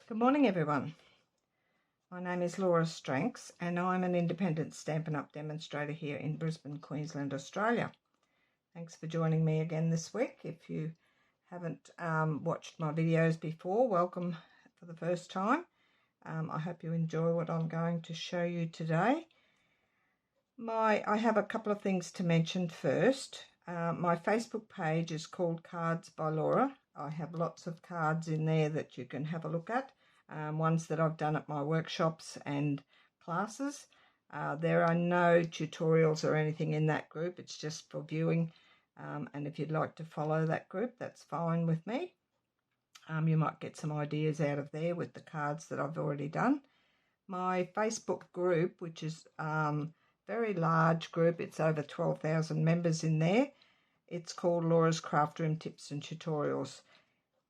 Good morning, everyone. My name is Laura Stranks and I'm an independent Stampin' Up! Demonstrator here in Brisbane, Queensland, Australia. Thanks for joining me again this week. If you haven't watched my videos before, welcome for the first time. I hope you enjoy what I'm going to show you today. I have a couple of things to mention first. My Facebook page is called Cards by Laura. I have lots of cards in there that you can have a look at. Ones that I've done at my workshops and classes. There are no tutorials or anything in that group. It's just for viewing. And if you'd like to follow that group, that's fine with me. You might get some ideas out of there with the cards that I've already done. My Facebook group, which is very large group, it's over 12,000 members in there. It's called Laura's Craft Room Tips and Tutorials.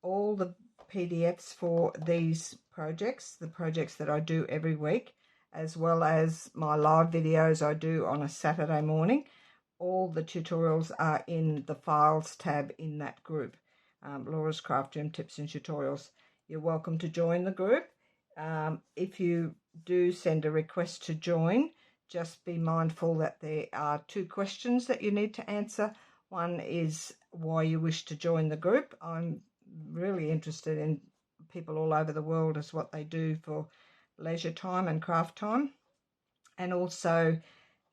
All the PDFs for these projects, the projects that I do every week, as well as my live videos I do on a Saturday morning, all the tutorials are in the Files tab in that group, Laura's Craft Room Tips and Tutorials. You're welcome to join the group. If you do send a request to join, just be mindful that there are 2 questions that you need to answer. One is why you wish to join the group. I'm really interested in people all over the world as what they do for leisure time and craft time. And also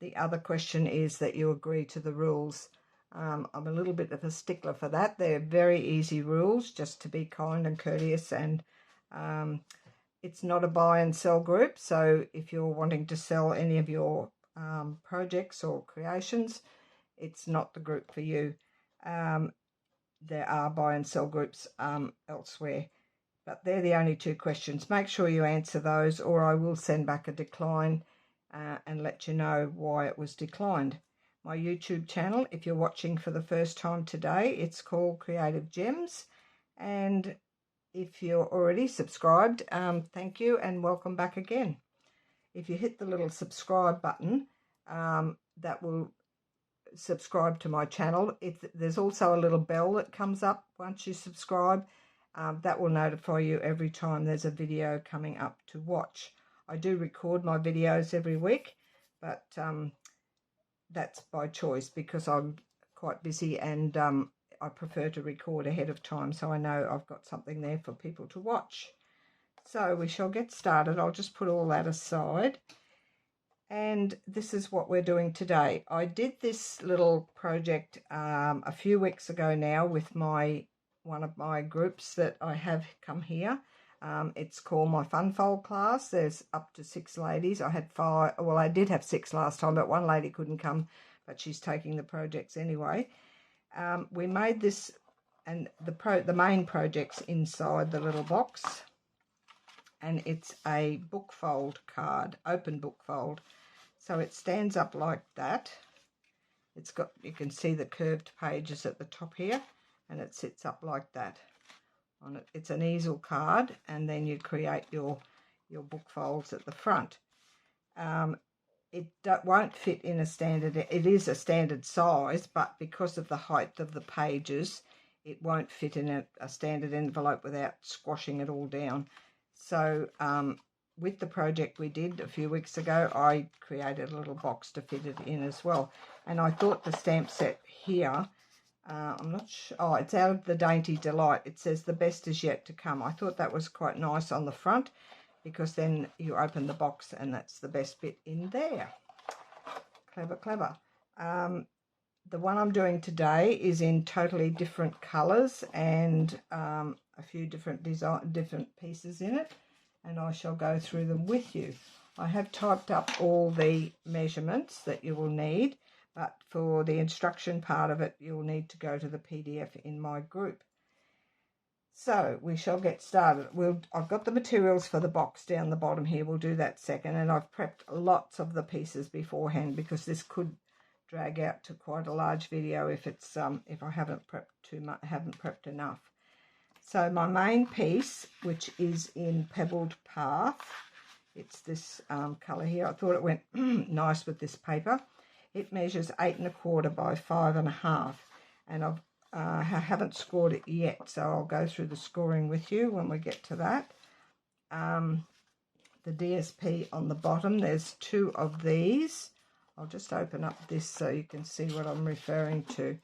the other question is that you agree to the rules. I'm a little bit of a stickler for that. They're very easy rules, just to be kind and courteous, and it's not a buy and sell group. So if you're wanting to sell any of your projects or creations, it's not the group for you. There are buy and sell groups elsewhere, but they're the only 2 questions. Make sure you answer those, or I will send back a decline and let you know why it was declined. My YouTube channel, if you're watching for the first time today, it's called Creative Gems, and if you're already subscribed, thank you and welcome back again. If you hit the little subscribe button, that will subscribe to my channel. There's also a little bell that comes up once you subscribe. That will notify you every time there's a video coming up to watch. I do record my videos every week, but that's by choice because I'm quite busy and I prefer to record ahead of time so I know I've got something there for people to watch. So we shall get started. I'll just put all that aside. And this is what we're doing today. I did this little project a few weeks ago now with one of my groups that I have come here. It's called my Fun Fold class. There's up to 6 ladies. I had 5. Well, I did have 6 last time, but one lady couldn't come, but she's taking the projects anyway. We made this, and the main project's inside the little box, and it's a book fold card, open book fold. So it stands up like that. It's got, you can see the curved pages at the top here, and it sits up like that. On it, it's an easel card, and then you create your book folds at the front. It won't fit in a standard. It is a standard size, but because of the height of the pages, it won't fit in a standard envelope without squashing it all down. So with the project we did a few weeks ago, I created a little box to fit it in as well. And I thought the stamp set here, I'm not sure, oh, it's out of the Dainty Delight. It says the best is yet to come. I thought that was quite nice on the front because then you open the box and that's the best bit in there. Clever, clever. The one I'm doing today is in totally different colours and a few different pieces in it, and I shall go through them with you. I have typed up all the measurements that you will need, but for the instruction part of it, you'll need to go to the PDF in my group. So we shall get started. I've got the materials for the box down the bottom here. We'll do that second, and I've prepped lots of the pieces beforehand because this could drag out to quite a large video if it's if I haven't prepped too much, haven't prepped enough. So my main piece, which is in Pebbled Path, it's this colour here. I thought it went nice with this paper. It measures 8 1/4 by 5 1/2, and I haven't scored it yet, so I'll go through the scoring with you when we get to that. the DSP on the bottom. There's 2 of these. I'll just open up this so you can see what I'm referring to.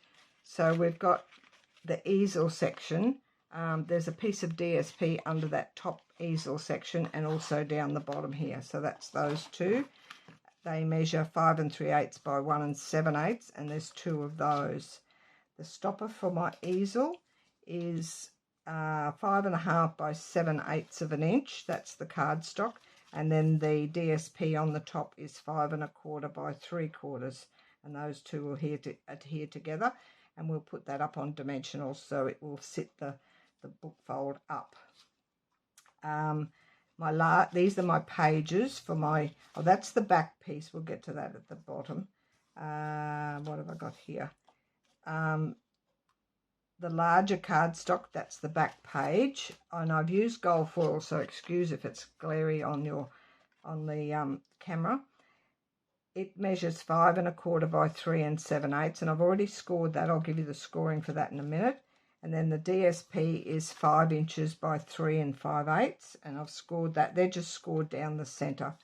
So we've got the easel section. There's a piece of DSP under that top easel section and also down the bottom here. So that's those 2. They measure 5 3/8 by 1 7/8, and there's 2 of those. The stopper for my easel is 5 1/2 by 7/8 of an inch. That's the cardstock. And then the DSP on the top is 5 1/4 by 3/4, and those 2 will adhere together, and we'll put that up on dimensional so it will sit the book fold up. These are my pages for my, that's the back piece. We'll get to that at the bottom. What have I got here? The larger cardstock, that's the back page, and I've used gold foil, so excuse if it's glary on the camera. It measures 5 1/4 by 3 7/8, and I've already scored that. I'll give you the scoring for that in a minute. And then the DSP is 5 inches by 3 5/8, and I've scored that. They're just scored down the centre.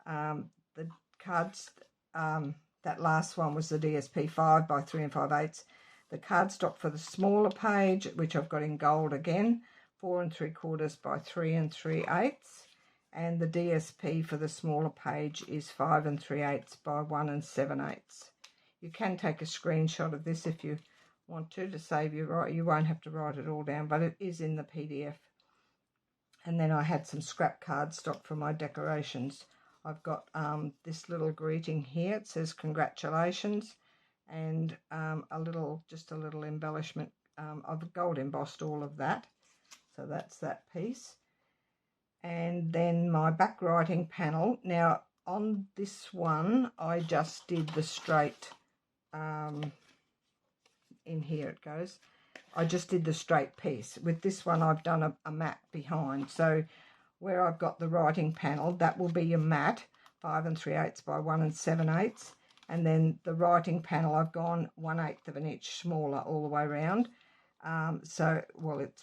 The cards, that last one was the DSP 5 by 3 5/8. The cardstock for the smaller page, which I've got in gold again, 4 3/4 by 3 3/8, and the DSP for the smaller page is 5 3/8 by 1 7/8. You can take a screenshot of this if you want to save you won't have to write it all down, but it is in the PDF. And then I had some scrap cardstock for my decorations. I've got this little greeting here. It says congratulations, and just a little embellishment. I've gold embossed all of that, so that's that piece. And then my back writing panel. Now on this one I just did the straight, in here it goes, I just did the straight piece. With this one I've done a mat behind, so where I've got the writing panel, that will be a mat, 5 3/8 by 1 7/8, and then the writing panel I've gone 1/8 of an inch smaller all the way around. It's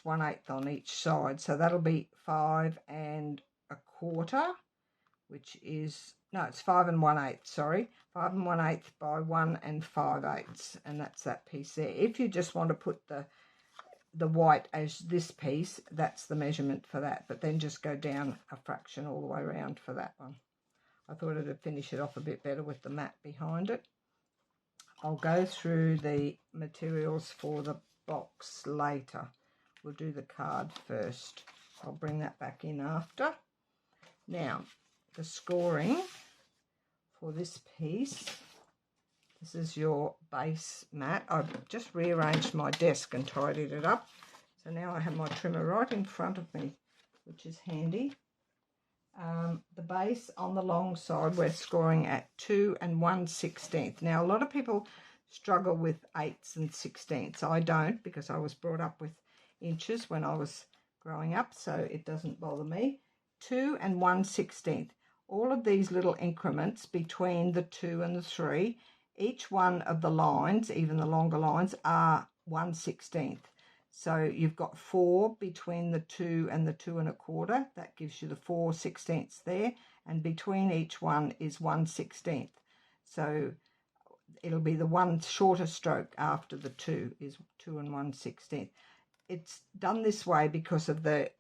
1/8 on each side, so that'll be 5 1/4, which is, no, it's 5 1/8, sorry, 5 1/8 by 1 5/8, and that's that piece there. If you just want to put the white as this piece, that's the measurement for that, but then just go down a fraction all the way around for that one. I thought it'd finish it off a bit better with the mat behind it. I'll go through the materials for the box later. We'll do the card first. I'll bring that back in after. Now, the scoring for this piece, this is your base mat. I've just rearranged my desk and tidied it up, so now I have my trimmer right in front of me, which is handy. The base on the long side we're scoring at 2 1/16. Now a lot of people struggle with 8ths and 16ths. I don't, because I was brought up with inches when I was growing up, so it doesn't bother me. 2 1/16. All of these little increments between the 2 and the 3, each one of the lines, even the longer lines, are 1/16. So you've got 4 between the 2 and the 2 1/4. That gives you the 4/16 there, and between each one is 1/16. So it'll be the one shorter stroke after the 2 is 2 1/16. It's done this way because of the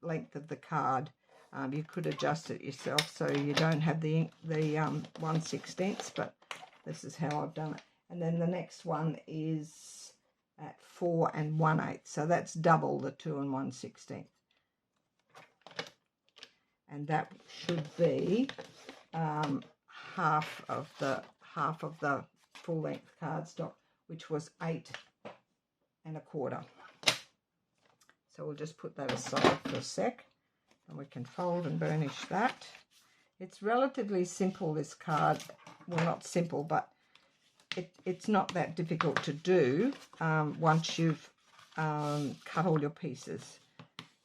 length of the card. You could adjust it yourself so you don't have the 1/16, but this is how I've done it. And then the next one is at 4 1/8, so that's double the 2 1/16, and that should be half of the full length cardstock, which was 8 1/4. So we'll just put that aside for a sec, and we can fold and burnish that. It's relatively simple, this card. Well, not simple, but it's not that difficult to do once you've cut all your pieces.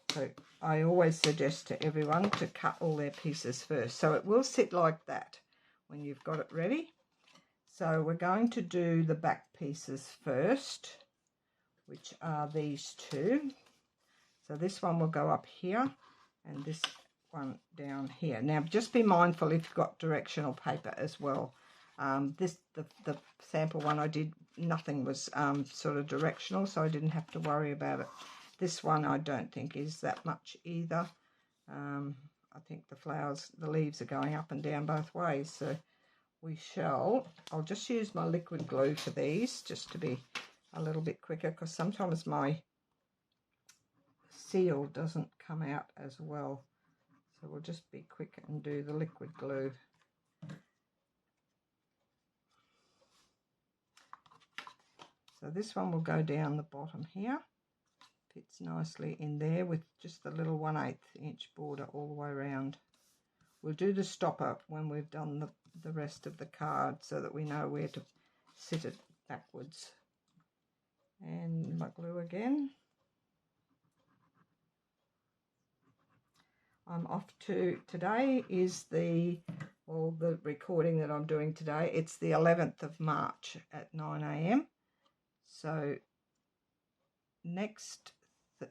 So I always suggest to everyone to cut all their pieces first. So it will sit like that when you've got it ready. So we're going to do the back pieces first, which are these 2. So this one will go up here, and this one down here. Now just be mindful if you've got directional paper as well. The sample one I did, nothing was sort of directional, so I didn't have to worry about it. This one I don't think is that much either. I think the leaves are going up and down both ways, so I'll just use my liquid glue for these just to be a little bit quicker, because sometimes my seal doesn't come out as well. So we'll just be quick and do the liquid glue. So this one will go down the bottom here. Fits nicely in there with just the little 1/8 inch border all the way around. We'll do the stopper when we've done the rest of the card so that we know where to sit it backwards. And my glue again. I'm off to, today is the recording that I'm doing today. It's the 11th of March at 9 AM. So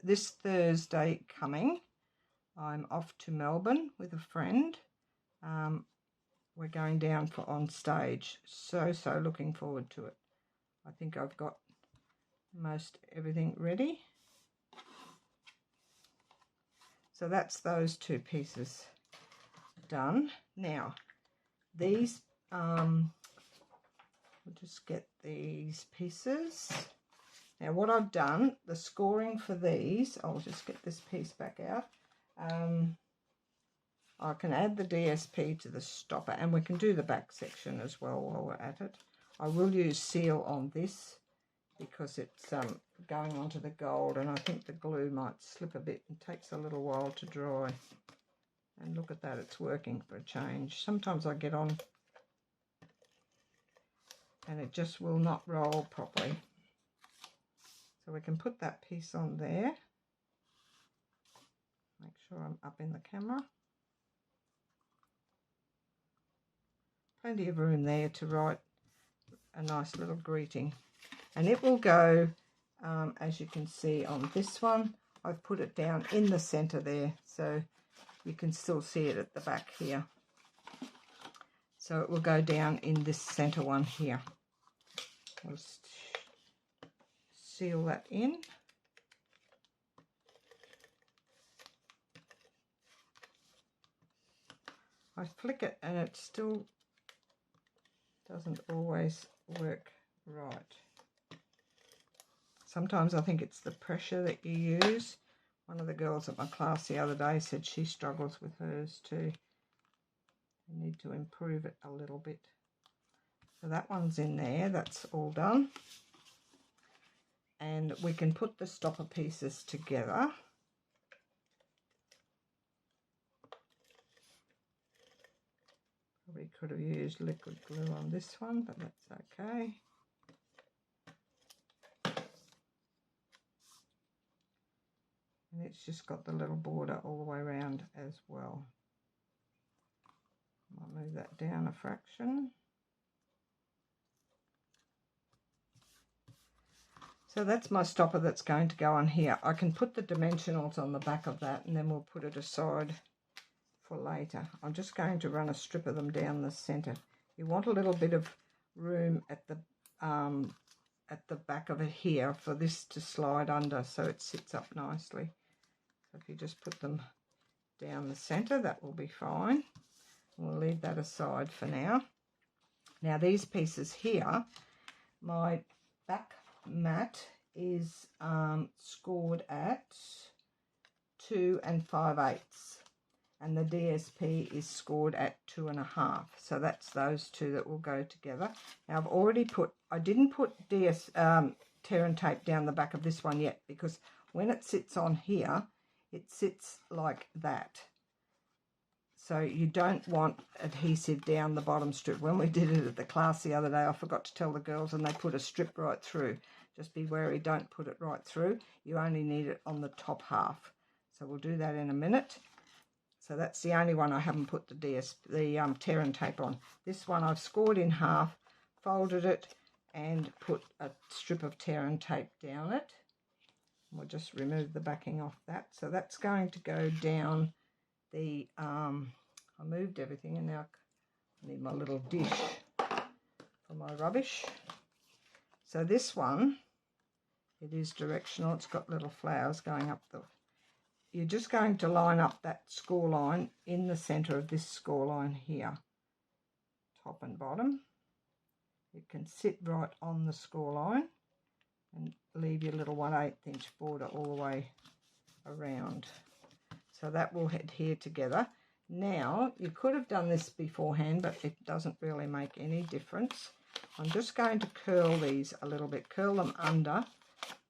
this Thursday coming, I'm off to Melbourne with a friend. We're going down for on stage. So looking forward to it. I think I've got most everything ready. So that's those two pieces done. Now these, we'll just get these pieces. Now what I've done, the scoring for these, I'll just get this piece back out. I can add the DSP to the stopper, and we can do the back section as well while we're at it. I will use seal on this because it's going onto the gold, and I think the glue might slip a bit and takes a little while to dry. And look at that, it's working for a change. Sometimes I get on and it just will not roll properly. So we can put that piece on there. Make sure I'm up in the camera. Plenty of room there to write a nice little greeting. And it will go, as you can see on this one, I've put it down in the center there, so you can still see it at the back here. So it will go down in this center one here. I'll seal that in. I flick it and it still doesn't always work right. Sometimes I think it's the pressure that you use. One of the girls at my class the other day said she struggles with hers too. You need to improve it a little bit. So that one's in there, that's all done. And we can put the stopper pieces together. Probably could have used liquid glue on this one, but that's okay. And it's just got the little border all the way around as well. I'll move that down a fraction. So that's my stopper that's going to go on here. I can put the dimensionals on the back of that, and then we'll put it aside for later. I'm just going to run a strip of them down the center. You want a little bit of room at the back of it here for this to slide under so it sits up nicely. So if you just put them down the center, that will be fine. We'll leave that aside for now. Now these pieces here, my back mat is scored at 2 5/8, and the DSP is scored at 2 1/2. So that's those two that will go together. Now I've already I didn't put tear and tape down the back of this one yet, because when it sits on here, it sits like that. So you don't want adhesive down the bottom strip. When we did it at the class the other day, I forgot to tell the girls, and they put a strip right through. Just be wary, don't put it right through. You only need it on the top half. So we'll do that in a minute. So that's the only one I haven't put the tear and tape on. This one I've scored in half, folded it, and put a strip of tear and tape down it. We'll just remove the backing off that. So that's going to go down the I moved everything, and now I need my little dish for my rubbish. So this one, it is directional. It's got little flowers going up the... You're just going to line up that score line in the centre of this score line here, top and bottom. It can sit right on the score line and leave your little 1/8 inch border all the way around. So that will adhere together. Now, you could have done this beforehand, but it doesn't really make any difference. I'm just going to curl these a little bit, curl them under,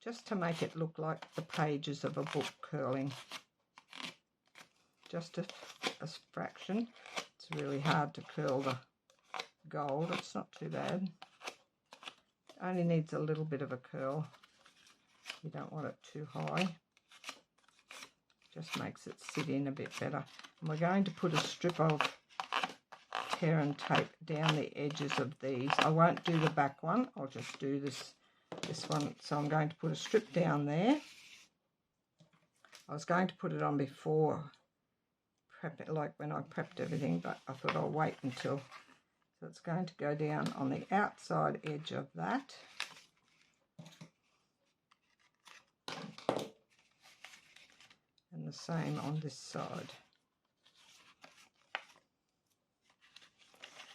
just to make it look like the pages of a book curling. Just a fraction. It's really hard to curl the gold. It's not too bad. It only needs a little bit of a curl. You don't want it too high. Just makes it sit in a bit better. And we're going to put a strip of tear and tape down the edges of these. I won't do the back one. I'll just do this one. So I'm going to put a strip down there. I was going to put it on before prep it, like when I prepped everything, but I thought I'll wait until. So it's going to go down on the outside edge of that. And the same on this side.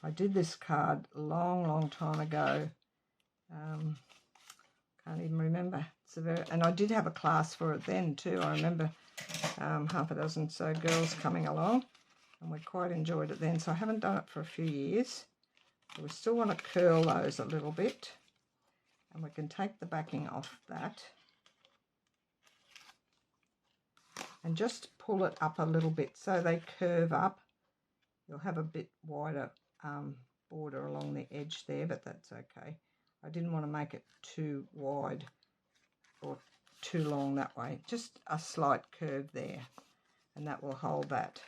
I did this card a long time ago. Can't even remember. And I did have a class for it then too. I remember half a dozen so girls coming along, and we quite enjoyed it then. So I haven't done it for a few years. But we still want to curl those a little bit, and we can take the backing off that and just pull it up a little bit so they curve up. You'll have a bit wider border along the edge there, but that's okay. I didn't want to make it too wide or too long that way. Just a slight curve there, and that will hold that.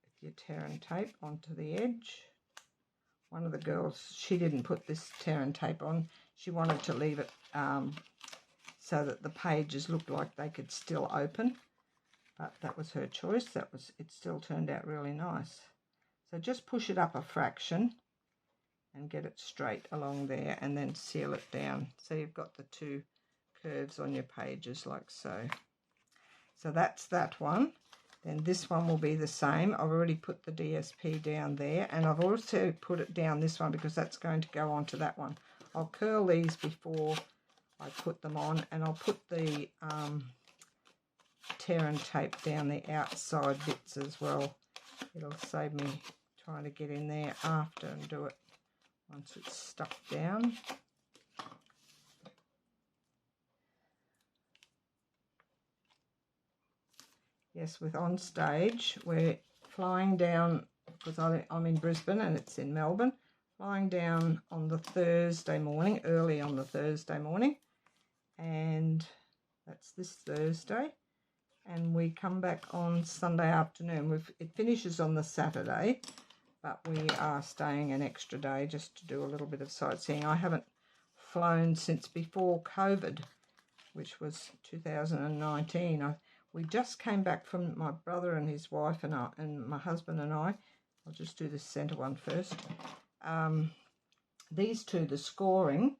With your tear and tape onto the edge. One of the girls, she didn't put this tear and tape on. She wanted to leave it so that the pages looked like they could still open, but that was her choice. It still turned out really nice. So just push it up a fraction and get it straight along there, and then seal it down so you've got the two curves on your pages like so. So that's that one. Then this one will be the same. I've already put the DSP down there, and I've also put it down this one because that's going to go onto that one. I'll curl these before I put them on, and I'll put the tear and tape down the outside bits as well. It'll save me trying to get in there after and do it once it's stuck down. Yes, with On Stage, we're flying down, because I'm in Brisbane and it's in Melbourne, flying down on the Thursday morning, early on the Thursday morning, and that's this Thursday, and we come back on Sunday afternoon. It finishes on the Saturday, but we are staying an extra day just to do a little bit of sightseeing. I haven't flown since before COVID, which was 2019. We just came back from my brother and his wife and my husband and I. I'll just do the centre one first. These two, the scoring,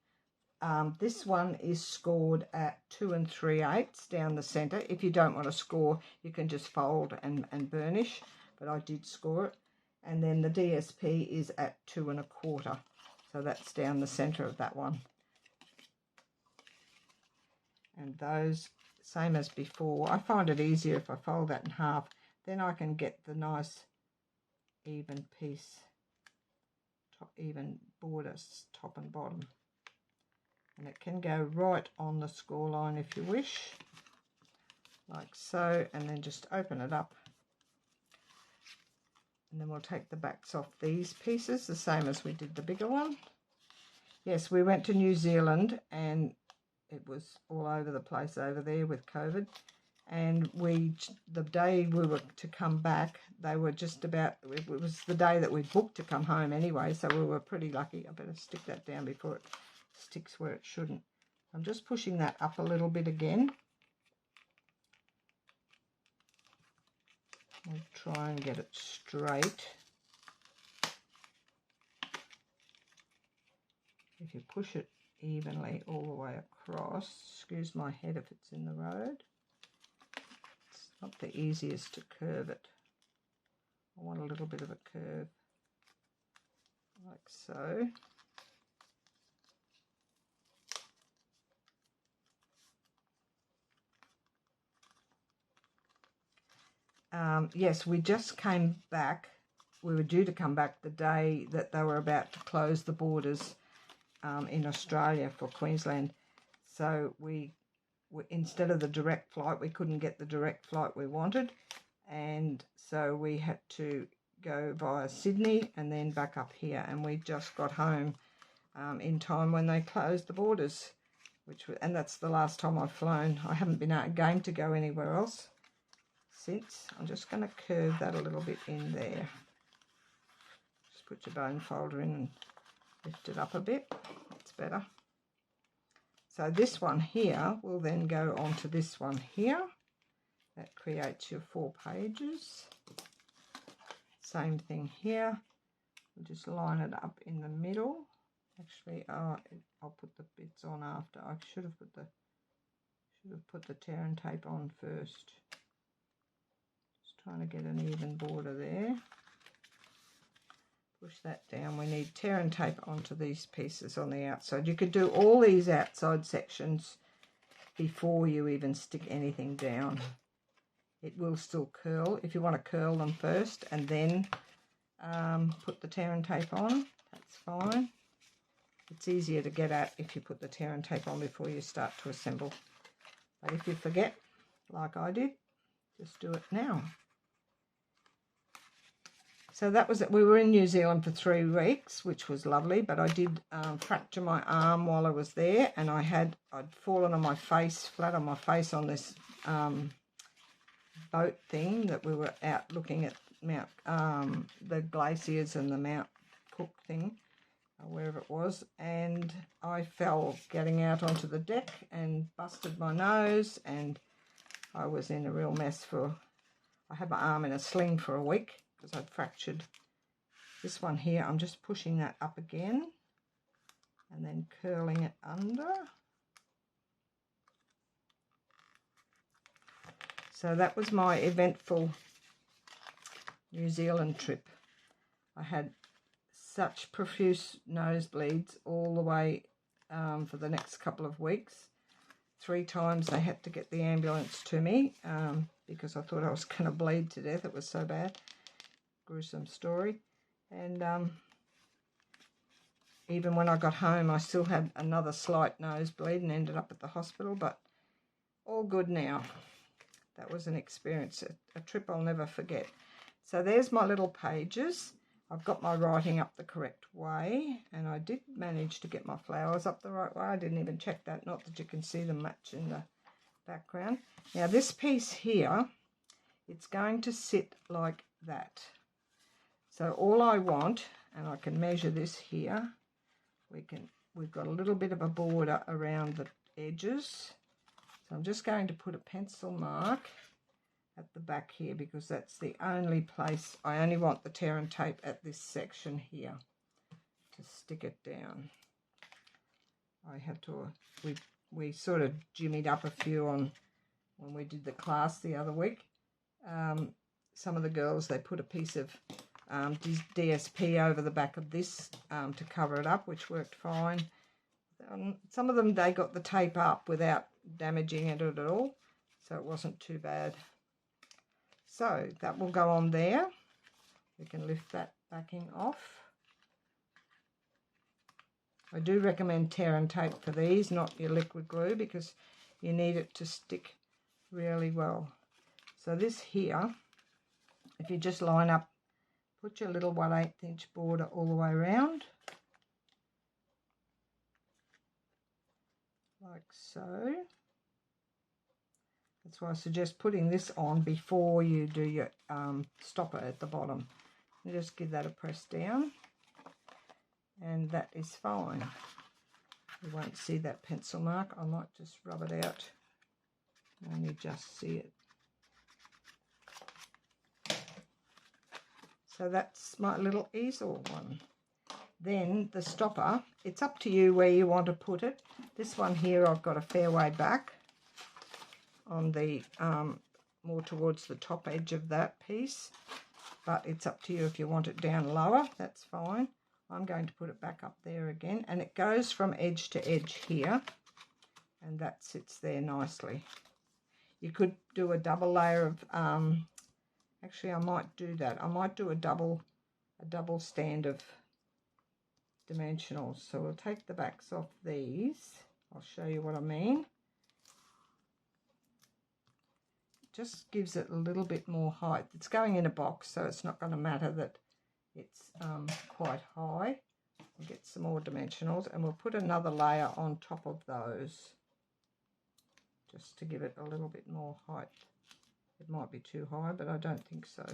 this one is scored at 2 3/8 down the centre. If you don't want to score, you can just fold and burnish, but I did score it. And then the DSP is at 2 1/4, so that's down the centre of that one. And those, same as before. I find it easier if I fold that in half. Then I can get the nice even piece, even borders, top and bottom. And it can go right on the score line if you wish, like so, and then just open it up. And then we'll take the backs off these pieces, the same as we did the bigger one. Yes, we went to New Zealand, and it was all over the place over there with COVID. And the day we were to come back, they were just about, it was the day that we booked to come home anyway, so we were pretty lucky. I better stick that down before it sticks where it shouldn't. I'm just pushing that up a little bit again. I'll try and get it straight. If you push it evenly all the way across, excuse my head if it's in the road, it's not the easiest to curve it. I want a little bit of a curve, like so. Yes, we just came back. We were due to come back the day that they were about to close the borders in Australia for Queensland. So we instead of the direct flight, we couldn't get the direct flight we wanted. And so we had to go via Sydney and then back up here. And we just got home in time when they closed the borders. And that's the last time I've flown. I haven't been game to go anywhere else since. I'm just going to curve that a little bit in there. Just put your bone folder in and lift it up a bit. That's better. So this one here will then go onto this one here. That creates your 4 pages. Same thing here. We'll just line it up in the middle. Actually, I'll put the bits on after. I should have put the tear and tape on first. Just trying to get an even border there. Push that down. We need tear and tape onto these pieces on the outside. You could do all these outside sections before you even stick anything down. It will still curl. If you want to curl them first and then put the tear and tape on, that's fine. It's easier to get at if you put the tear and tape on before you start to assemble. But if you forget, like I did, just do it now. So that was it. We were in New Zealand for 3 weeks, which was lovely, but I did fracture my arm while I was there, and I'd fallen on my face, flat on my face on this boat thing that we were out looking at the glaciers and the Mount Cook thing, wherever it was, and I fell getting out onto the deck and busted my nose, and I was in a real mess I had my arm in a sling for a week because I'd fractured this one here. I'm just pushing that up again and then curling it under. So that was my eventful New Zealand trip. I had such profuse nosebleeds all the way for the next couple of weeks. 3 times they had to get the ambulance to me because I thought I was going to bleed to death. It was so bad. Gruesome story. And even when I got home, I still had another slight nosebleed and ended up at the hospital, but all good now. That was an experience, a trip I'll never forget. So there's my little pages. I've got my writing up the correct way, and I did manage to get my flowers up the right way. I didn't even check that, not that you can see them much in the background. Now this piece here, it's going to sit like that. So all I want, and I can measure this here, we've got a little bit of a border around the edges. So I'm just going to put a pencil mark at the back here because that's the only place. I only want the tear and tape at this section here to stick it down. I have to, we sort of jimmied up a few on when we did the class the other week. Some of the girls, they put a piece of DSP over the back of this to cover it up, which worked fine. Some of them, they got the tape up without damaging it at all, so it wasn't too bad. So that will go on there. We can lift that backing off. I do recommend tear and tape for these, not your liquid glue, because you need it to stick really well. So this here, if you just line up, put your little 1/8 inch border all the way around, like so. That's why I suggest putting this on before you do your stopper at the bottom. You just give that a press down, and that is fine. You won't see that pencil mark. I might just rub it out, only just see it. So that's my little easel one. Then the stopper, it's up to you where you want to put it. This one here I've got a fair way back on the more towards the top edge of that piece, but it's up to you if you want it down lower, that's fine. I'm going to put it back up there again, and it goes from edge to edge here, and that sits there nicely. You could do a double layer of actually I might do that. I might do a double stand of dimensionals. So we'll take the backs off these. I'll show you what I mean. Just gives it a little bit more height. It's going in a box, so it's not going to matter that it's quite high. We'll get some more dimensionals, and we'll put another layer on top of those just to give it a little bit more height. It might be too high, but I don't think so.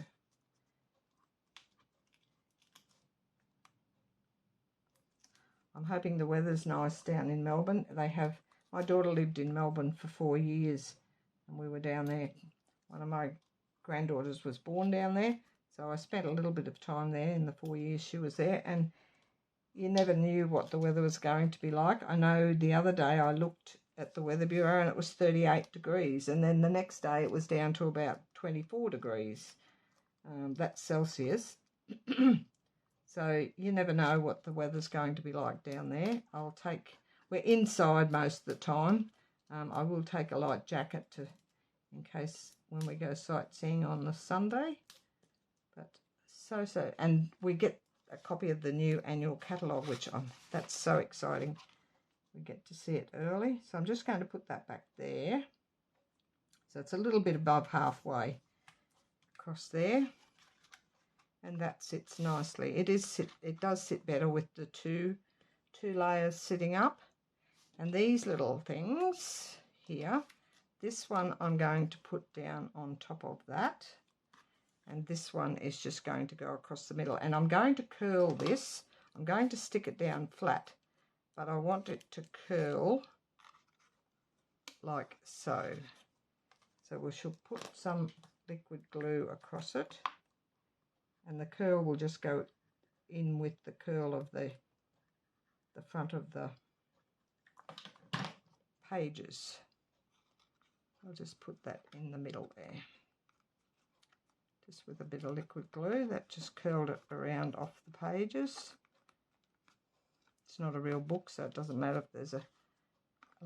I'm hoping the weather's nice down in Melbourne. My daughter lived in Melbourne for 4 years, and we were down there. One of my granddaughters was born down there, so I spent a little bit of time there in the 4 years she was there, and you never knew what the weather was going to be like. I know the other day I looked at the Weather Bureau and it was 38 degrees, and then the next day it was down to about 24 degrees. That's Celsius. So you never know what the weather's going to be like down there. We're inside most of the time. I will take a light jacket in case when we go sightseeing on the Sunday. But and we get a copy of the new annual catalogue, which that's so exciting. We get to see it early. So I'm just going to put that back there. So it's a little bit above halfway across there. And that sits nicely. It does sit better with the two layers sitting up. And these little things here, this one I'm going to put down on top of that. And this one is just going to go across the middle. And I'm going to curl this. I'm going to stick it down flat, but I want it to curl like so. So we shall put some liquid glue across it, and the curl will just go in with the curl of the front of the pages. I'll just put that in the middle there. Just with a bit of liquid glue, that just curled it around off the pages. It's not a real book, so it doesn't matter if there's a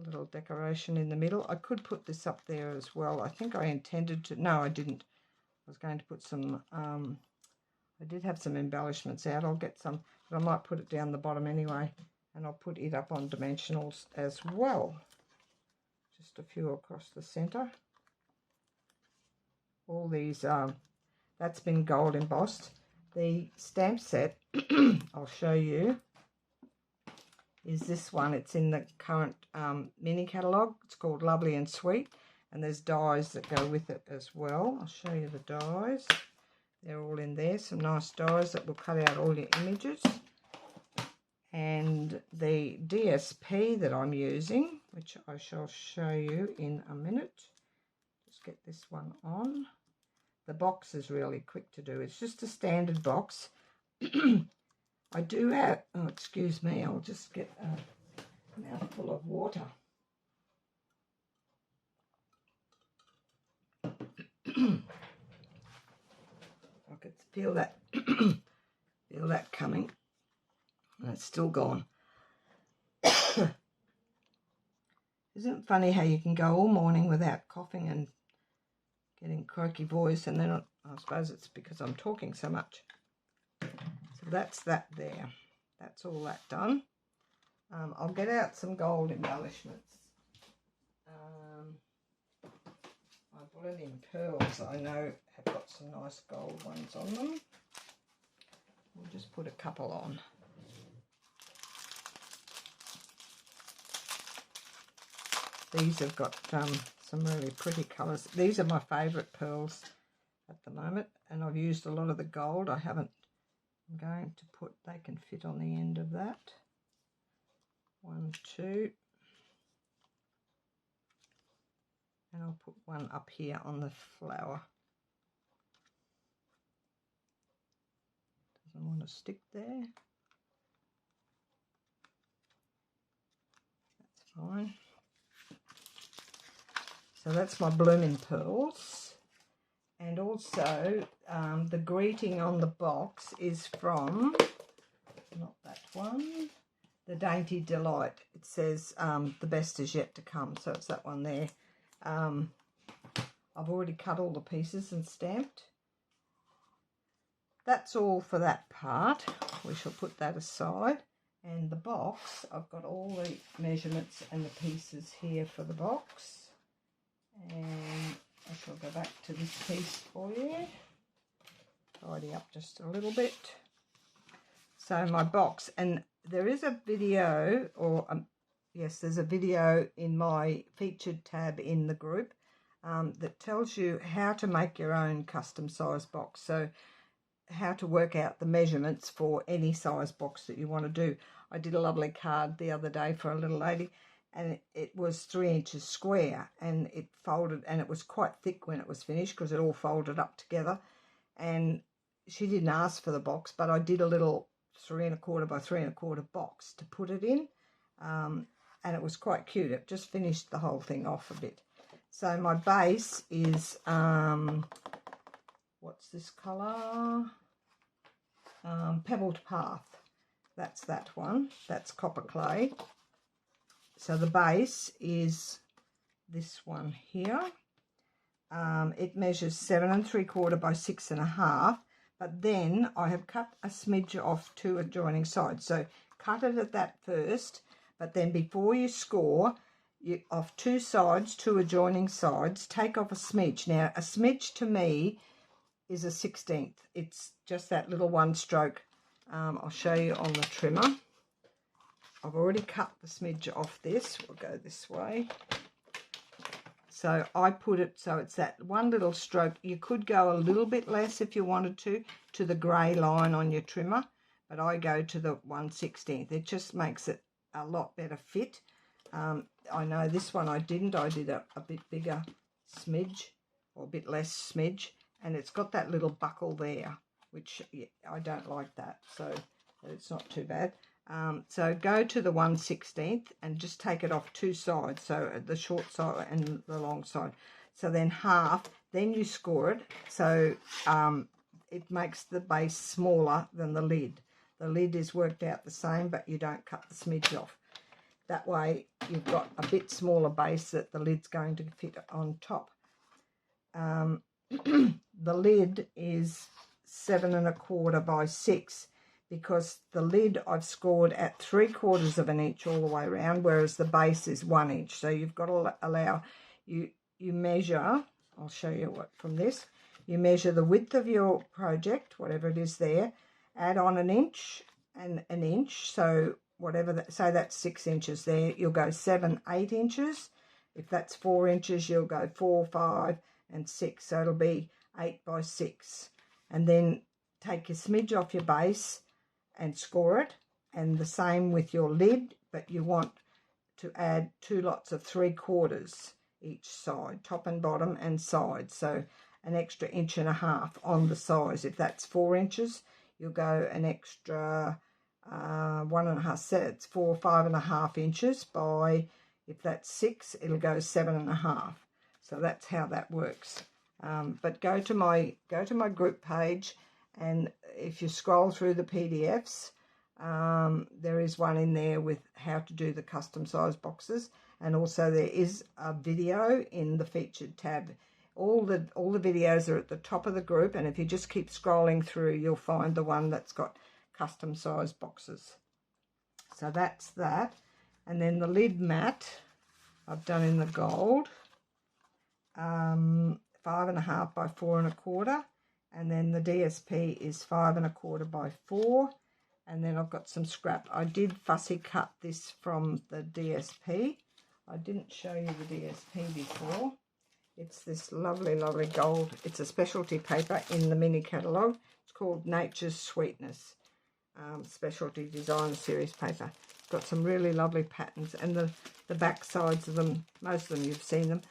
little decoration in the middle. I could put this up there as well. I think I intended to. No, I didn't. I was going to put some, I did have some embellishments out. I'll get some, but I might put it down the bottom anyway, and I'll put it up on dimensionals as well. Just a few across the centre. All these, that's been gold embossed. The stamp set, I'll show you, is this one. It's in the current mini catalogue. It's called Lovely and Sweet, and there's dies that go with it as well. I'll show you the dies. They're all in there, some nice dies that will cut out all your images. And the DSP that I'm using, which I shall show you in a minute. Just get this one on. The box is really quick to do. It's just a standard box. I do have, oh, excuse me, I'll just get a mouthful of water. I could feel that, feel that coming, and it's still gone. Isn't it funny how you can go all morning without coughing and getting croaky voice, and then I suppose it's because I'm talking so much. So that's that there. That's all that done. I'll get out some gold embellishments. I bought in pearls. I know have got some nice gold ones on them. We'll just put a couple on. These have got some really pretty colours. These are my favourite pearls at the moment, and I've used a lot of the gold. I'm going to put, they can fit on the end of that. 1, 2. And I'll put one up here on the flower. want to stick there. That's fine. So that's my blooming pearls. And also the greeting on the box is from, not that one, the Dainty Delight. It says the best is yet to come. So it's that one there. I've already cut all the pieces and stamped. That's all for that part. We shall put that aside. And the box, I've got all the measurements and the pieces here for the box. And I shall go back to this piece for you. Tidy up just a little bit. So my box, and there is a video, or yes, there's a video in my featured tab in the group that tells you how to make your own custom size box. So how to work out the measurements for any size box that you want to do. I did a lovely card the other day for a little lady, and it was 3 inches square, and it folded, and it was quite thick when it was finished because it all folded up together. And she didn't ask for the box, but I did a little 3 1/4 by 3 1/4 box to put it in, and it was quite cute. It just finished the whole thing off a bit. So my base is what's this colour? Pebbled Path. That's that one. That's copper clay. So the base is this one here. It measures 7 3/4 by 6 1/2. But then I have cut a smidge off 2 adjoining sides. So cut it at that first, but then before you score, you off 2 sides, 2 adjoining sides, take off a smidge. Now, a smidge to me is a 1/16. It's just that little one stroke. I'll show you on the trimmer. I've already cut the smidge off this. We'll go this way. So I put it so it's that one little stroke. You could go a little bit less if you wanted to the grey line on your trimmer, but I go to the 1/16. It just makes it a lot better fit. I know this one I didn't. I did a bit bigger smidge, or a bit less smidge, and it's got that little buckle there, which I don't like that, so it's not too bad. So go to the 1/16 and just take it off 2 sides, so the short side and the long side. So then half, then you score it, so it makes the base smaller than the lid. The lid is worked out the same, but you don't cut the smidge off. That way you've got a bit smaller base that the lid's going to fit on top. The lid is 7 1/4 by 6, because the lid I've scored at 3/4 of an inch all the way around, whereas the base is 1 inch. So you've got to allow, you measure, I'll show you what from this, you measure the width of your project, whatever it is there, add on an inch and an inch, so whatever, say that's 6 inches there, you'll go 7 8 inches. If that's 4 inches, you'll go 4 5 and 6, so it'll be 8 by 6. And then take your smidge off your base and score it, and the same with your lid, but you want to add 2 lots of 3/4 each side, top and bottom and side, so an extra 1.5 inches on the size. If that's 4 inches, you'll go an extra 1.5, so it's 4 5.5 inches by, if that's 6, it'll go 7.5. So that's how that works. But go to my group page, and if you scroll through the PDFs, there is one in there with how to do the custom size boxes, and also there is a video in the featured tab. All the videos are at the top of the group, and if you just keep scrolling through, you'll find the one that's got custom size boxes. So that's that. And then the lid mat I've done in the gold, 5.5 by 4 1/4, and then the DSP is 5 1/4 by 4, and then I've got some scrap. I did fussy cut this from the DSP. I didn't show you the DSP before. It's this lovely gold. It's a specialty paper in the mini catalogue. It's called Nature's Sweetness, specialty design series paper. It's got some really lovely patterns, and the back sides of them, most of them you've seen them.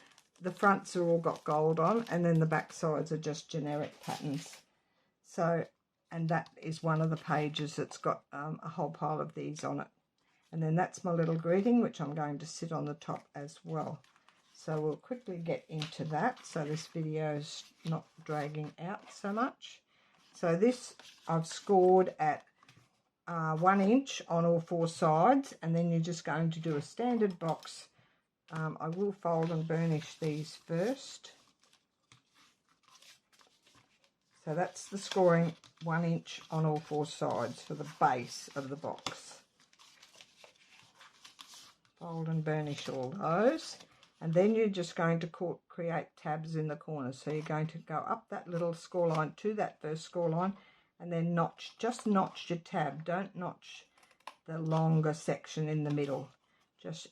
The fronts are all got gold on, and then the back sides are just generic patterns. So and that is one of the pages that's got a whole pile of these on it. And then that's my little greeting, which I'm going to sit on the top as well. So we'll quickly get into that so this video's not dragging out so much. So this I've scored at 1 inch on all 4 sides, and then you're just going to do a standard box. I will fold and burnish these first. So that's the scoring 1 inch on all 4 sides for the base of the box. Fold and burnish all those, and then you're just going to create tabs in the corners. So you're going to go up that little score line to that first score line, and then just notch your tab. Don't notch the longer section in the middle.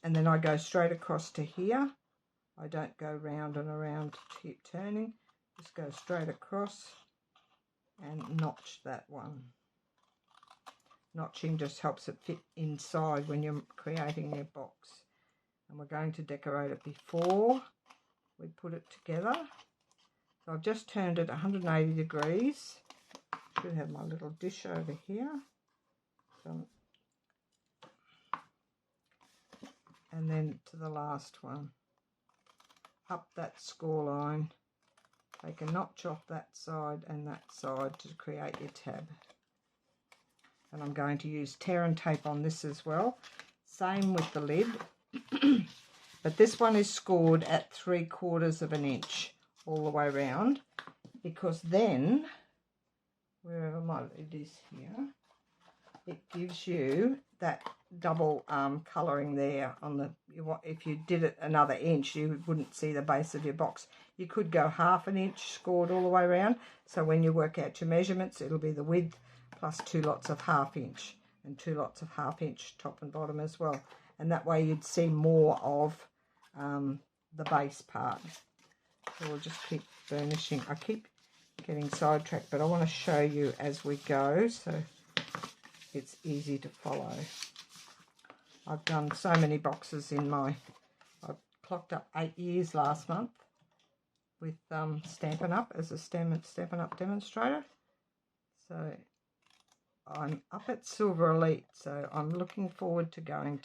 And then I go straight across to here. I don't go round and around to keep turning. Just go straight across and notch that one. Notching just helps it fit inside when you're creating your box. And we're going to decorate it before we put it together. So I've just turned it 180 degrees. Should have my little dish over here. And then to the last one. Up that score line. Take a notch off that side and that side to create your tab. And I'm going to use tear and tape on this as well. Same with the lid. But this one is scored at 3/4 of an inch all the way around, because then, wherever my lid is here, it gives you that double colouring there on the. If you did it another inch, you wouldn't see the base of your box. You could go 1/2 inch scored all the way around. So when you work out your measurements, it'll be the width plus 2 lots of 1/2 inch and 2 lots of 1/2 inch top and bottom as well. And that way you'd see more of the base part. So we'll just keep burnishing. I keep getting sidetracked, but I want to show you as we go so it's easy to follow. I've done so many boxes I clocked up 8 years last month with Stampin' Up! As a Stampin' Up! Demonstrator. So I'm up at Silver Elite, so I'm looking forward to going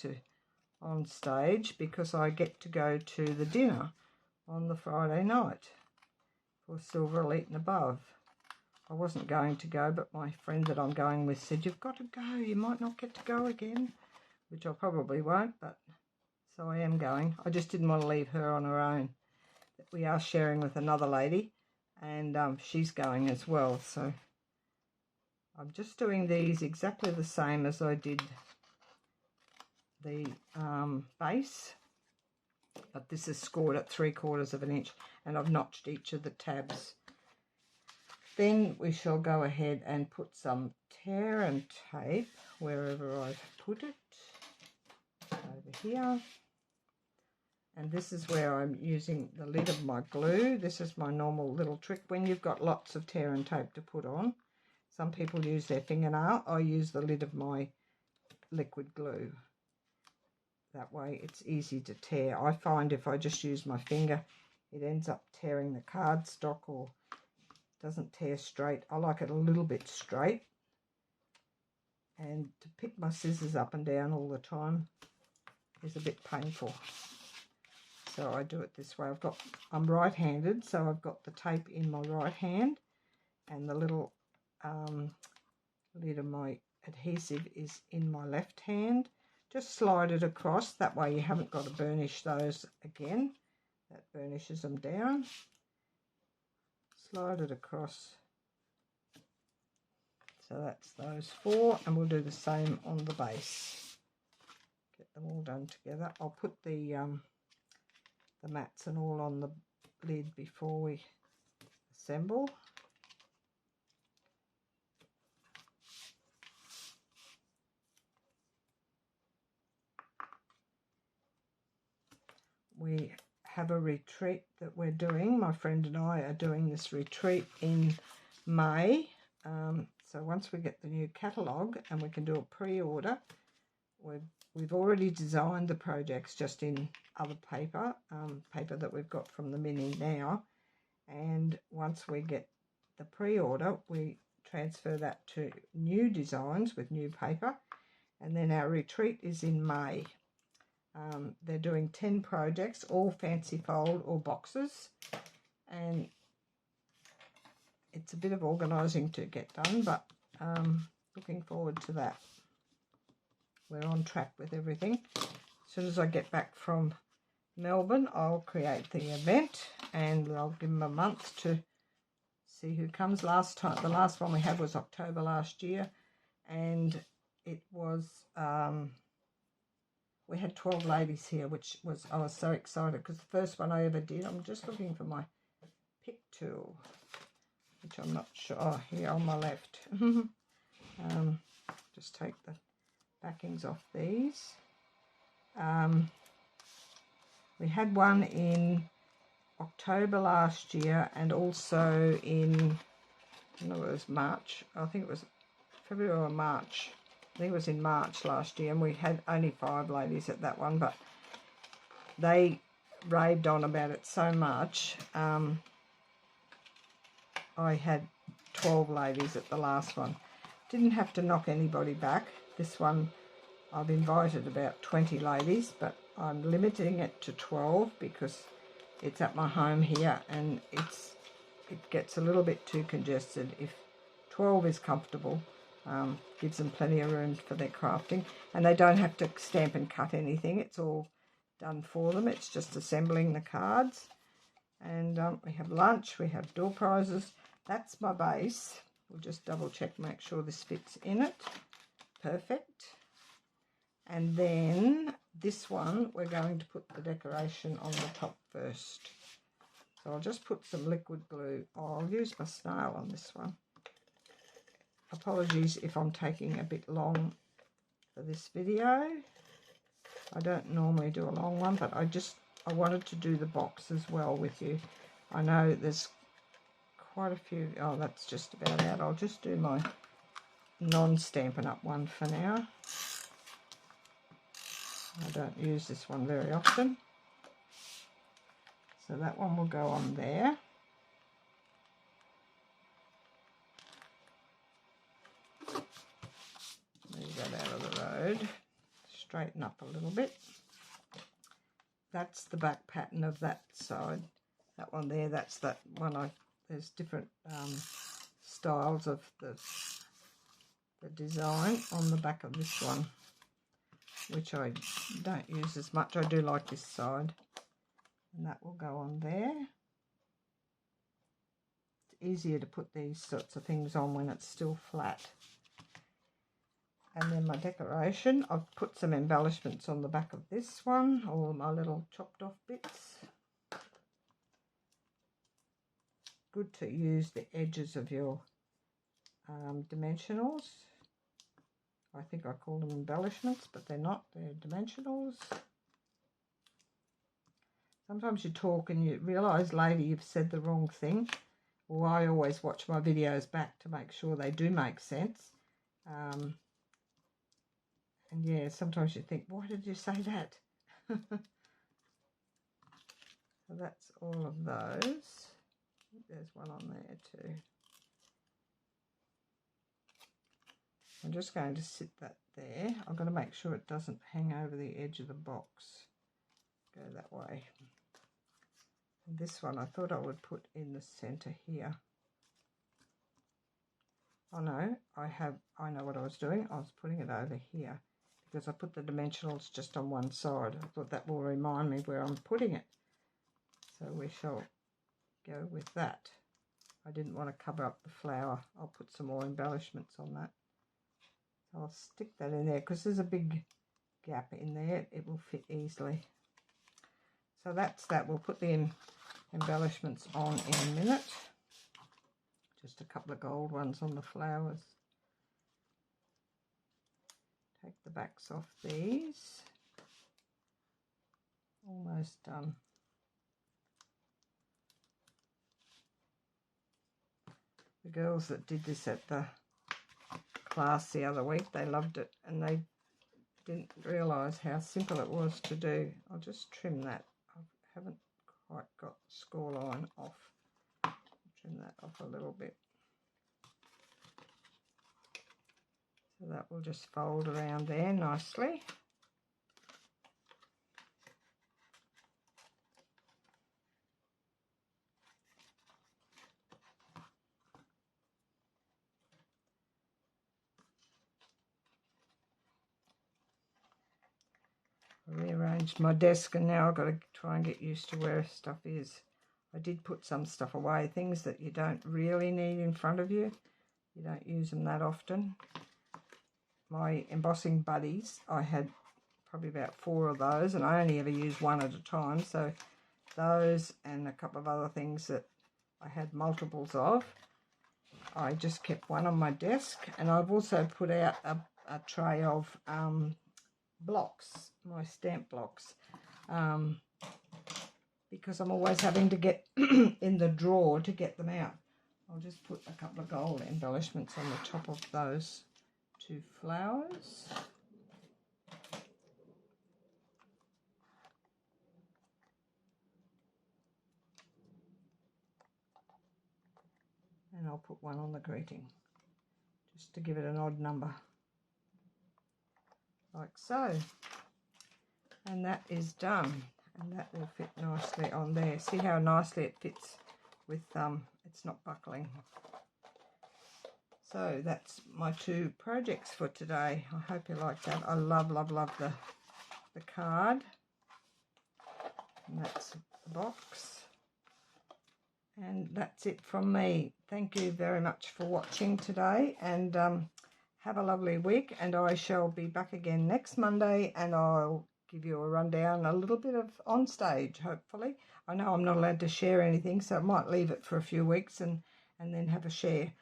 on stage, because I get to go to the dinner on the Friday night for Silver Elite and above. I wasn't going to go, but my friend that I'm going with said, "You've got to go, you might not get to go again," which I probably won't, but so I am going. I just didn't want to leave her on her own. We are sharing with another lady, and she's going as well, so I'm just doing these exactly the same as I did the base, but this is scored at 3/4 of an inch, and I've notched each of the tabs. Then we shall go ahead and put some tear and tape wherever I've put it, over here. And this is where I'm using the lid of my glue. This is my normal little trick when you've got lots of tear and tape to put on. Some people use their fingernail. I use the lid of my liquid glue. That way it's easy to tear. I find if I just use my finger, it ends up tearing the cardstock, or doesn't tear straight. I like it a little bit straight. And to pick my scissors up and down all the time is a bit painful. So I do it this way. I'm right-handed, so I've got the tape in my right hand, and the little lid of my adhesive is in my left hand. Just slide it across, that way you haven't got to burnish those again. That burnishes them down. Slide it across. So that's those 4, and we'll do the same on the base. Get them all done together. I'll put the mats and all on the lid before we assemble. We have a retreat that we're doing. My friend and I are doing this retreat in May. So once we get the new catalogue and we can do a pre-order, we've already designed the projects just in other paper that we've got from the mini now. And once we get the pre-order, we transfer that to new designs with new paper. And then our retreat is in May. They're doing 10 projects, all fancy fold or boxes, and it's a bit of organising to get done, but looking forward to that. We're on track with everything. As soon as I get back from Melbourne, I'll create the event, and I'll give them a month to see who comes. The last one we had was October last year, and it was we had 12 ladies here, which was, I was so excited because the first one I ever did, I'm just looking for my pick tool, which I'm not sure, oh, here on my left. Just take the backings off these. We had one in October last year, and also in, I don't know, it was March, I think it was February or March. I think it was in March last year, and we had only 5 ladies at that one, but they raved on about it so much. I had 12 ladies at the last one. Didn't have to knock anybody back. This one I've invited about 20 ladies, but I'm limiting it to 12 because it's at my home here, and it gets a little bit too congested. If 12 is comfortable, gives them plenty of room for their crafting, and they don't have to stamp and cut anything. It's all done for them. It's just assembling the cards. And we have lunch, we have door prizes. That's my base. We'll just double check, make sure this fits in it. Perfect. And then this one, we're going to put the decoration on the top first. So I'll just put some liquid glue. Oh, I'll use my snail on this one. Apologies if I'm taking a bit long for this video. I don't normally do a long one, but I wanted to do the box as well with you. I know there's quite a few. Oh, that's just about out. I'll just do my non-Stampin' Up one for now. I don't use this one very often. So that one will go on there. Move that out of the road. Straighten up a little bit. That's the back pattern of that side. That one there, that's that one. There's different styles of the design on the back of this one, which I don't use as much. I do like this side, and that will go on there. It's easier to put these sorts of things on when it's still flat. And then my decoration, I've put some embellishments on the back of this one, all my little chopped off bits. Good to use the edges of your dimensionals. I think I call them embellishments, but they're not, they're dimensionals. Sometimes you talk and you realise later you've said the wrong thing. Well, I always watch my videos back to make sure they do make sense. And yeah, sometimes you think, why did you say that? So that's all of those. There's one on there too. I'm just going to sit that there. I've got to make sure it doesn't hang over the edge of the box. Go that way. And this one I thought I would put in the centre here. Oh no, I know what I was doing. I was putting it over here because I put the dimensionals just on one side. I thought that will remind me where I'm putting it. So we shall go with that. I didn't want to cover up the flower. I'll put some more embellishments on that. So I'll stick that in there because there's a big gap in there. It will fit easily. So that's that. We'll put the embellishments on in a minute. Just a couple of gold ones on the flowers. Take the backs off these. Almost done. The girls that did this at the class the other week, they loved it, and they didn't realise how simple it was to do. I'll just trim that. I haven't quite got the score line off. Trim that off a little bit. So that will just fold around there nicely. I rearranged my desk and now I've got to try and get used to where stuff is. I did put some stuff away, things that you don't really need in front of you. You don't use them that often. My embossing buddies, I had probably about 4 of those, and I only ever use one at a time. So those and a couple of other things that I had multiples of, I just kept one on my desk. And I've also put out a tray of blocks, my stamp blocks, because I'm always having to get in the drawer to get them out. I'll just put a couple of gold embellishments on the top of those 2 flowers. And I'll put one on the greeting, just to give it an odd number, like so. And that is done, and that will fit nicely on there. See how nicely it fits with, it's not buckling. So that's my 2 projects for today. I hope you like that. I love, love, love the card. And that's the box. And that's it from me. Thank you very much for watching today, and have a lovely week. And I shall be back again next Monday, and I'll give you a rundown, a little bit of on stage, hopefully. I know I'm not allowed to share anything, so I might leave it for a few weeks and then have a share.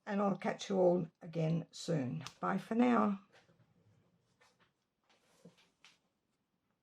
And I'll catch you all again soon. Bye for now.